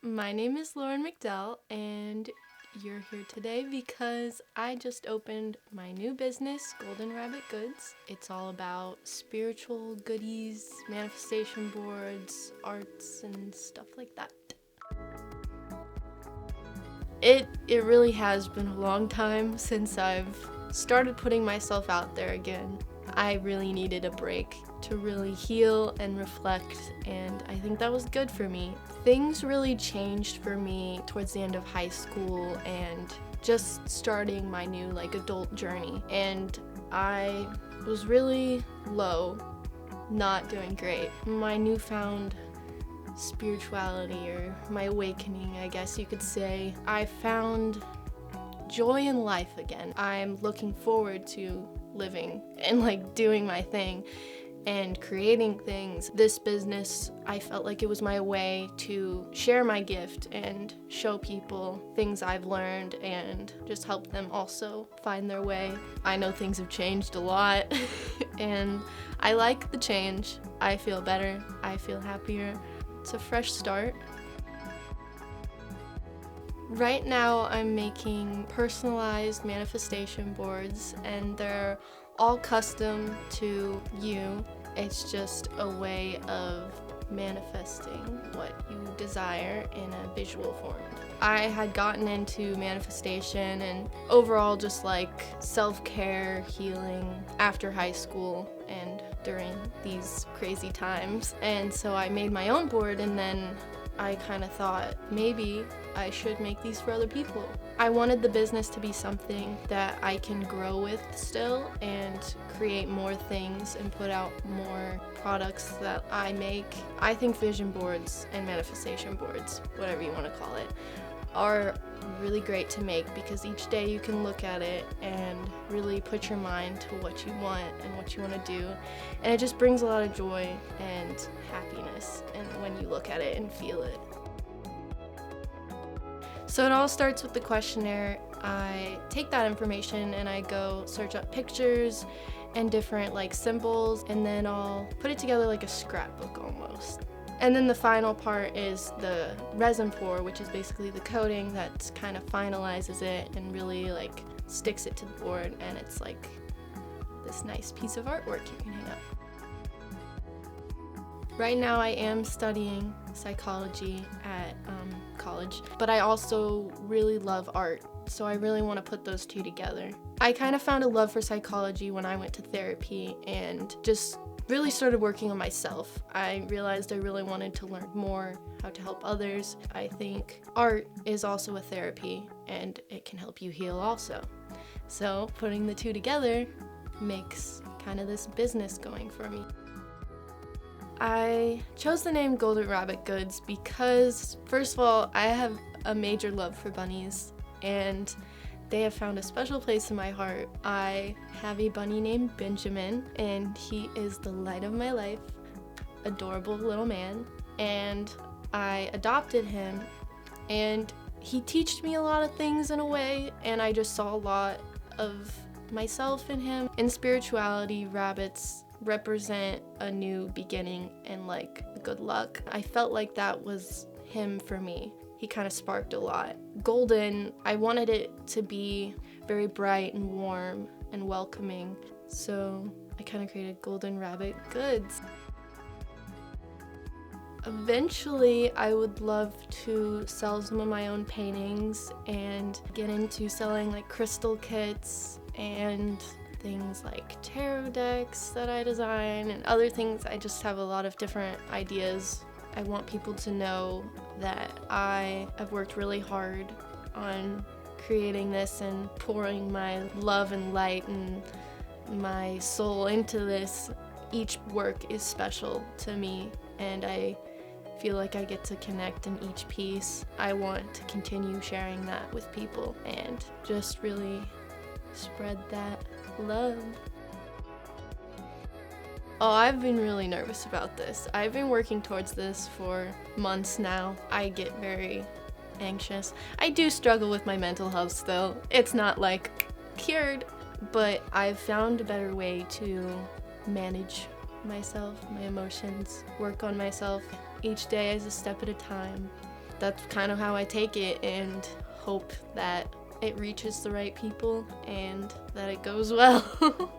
My name is Lauren McDowell, and you're here today because I just opened my new business, Golden Rabbit Goods. It's all about spiritual goodies, manifestation boards, arts, and stuff like that. It really has been a long time since I've started putting myself out there again. I really needed a break to really heal and reflect, and I think that was good for me. Things really changed for me towards the end of high school and just starting my new adult journey, and I was really low, not doing great. My newfound spirituality, or my awakening, I guess you could say, I found joy in life again. I'm looking forward to living and doing my thing and creating things. This business, I felt like it was my way to share my gift and show people things I've learned and just help them also find their way. I know things have changed a lot and I like the change. I feel better, I feel happier. It's a fresh start. Right now I'm making personalized manifestation boards, and they're all custom to you. It's just a way of manifesting what you desire in a visual form. I had gotten into manifestation and overall just self-care, healing after high school and during these crazy times. And so I made my own board, and then I kind of thought maybe I should make these for other people. I wanted the business to be something that I can grow with still and create more things and put out more products that I make. I think vision boards and manifestation boards, whatever you want to call it, are really great to make because each day you can look at it and really put your mind to what you want and what you want to do, and it just brings a lot of joy and happiness and when you look at it and feel it. So it all starts with the questionnaire. I take that information and I go search up pictures and different symbols, and then I'll put it together like a scrapbook almost. And then the final part is the resin pour, which is basically the coating that kind of finalizes it and really sticks it to the board, and it's this nice piece of artwork you can hang up. Right now I am studying psychology at college, but I also really love art, so I really want to put those two together. I kind of found a love for psychology when I went to therapy and just really started working on myself. I realized I really wanted to learn more how to help others. I think art is also a therapy and it can help you heal also. So putting the two together makes kind of this business going for me. I chose the name Golden Rabbit Goods because, first of all, I have a major love for bunnies, and they have found a special place in my heart. I have a bunny named Benjamin, and he is the light of my life, adorable little man, and I adopted him, and he taught me a lot of things in a way, and I just saw a lot of myself in him. In spirituality, rabbits represent a new beginning and good luck. I felt like that was him for me. He kind of sparked a lot. Golden, I wanted it to be very bright and warm and welcoming, so I kind of created Golden Rabbit Goods. Eventually, I would love to sell some of my own paintings and get into selling crystal kits and things like tarot decks that I design and other things. I just have a lot of different ideas. I want people to know that I have worked really hard on creating this and pouring my love and light and my soul into this. Each work is special to me, and I feel like I get to connect in each piece. I want to continue sharing that with people and just really spread that love. Oh, I've been really nervous about this. I've been working towards this for months now. I get very anxious. I do struggle with my mental health still. It's not cured, but I've found a better way to manage myself, my emotions, work on myself. Each day is a step at a time. that's kind of how I take it and hope that it reaches the right people and that it goes well.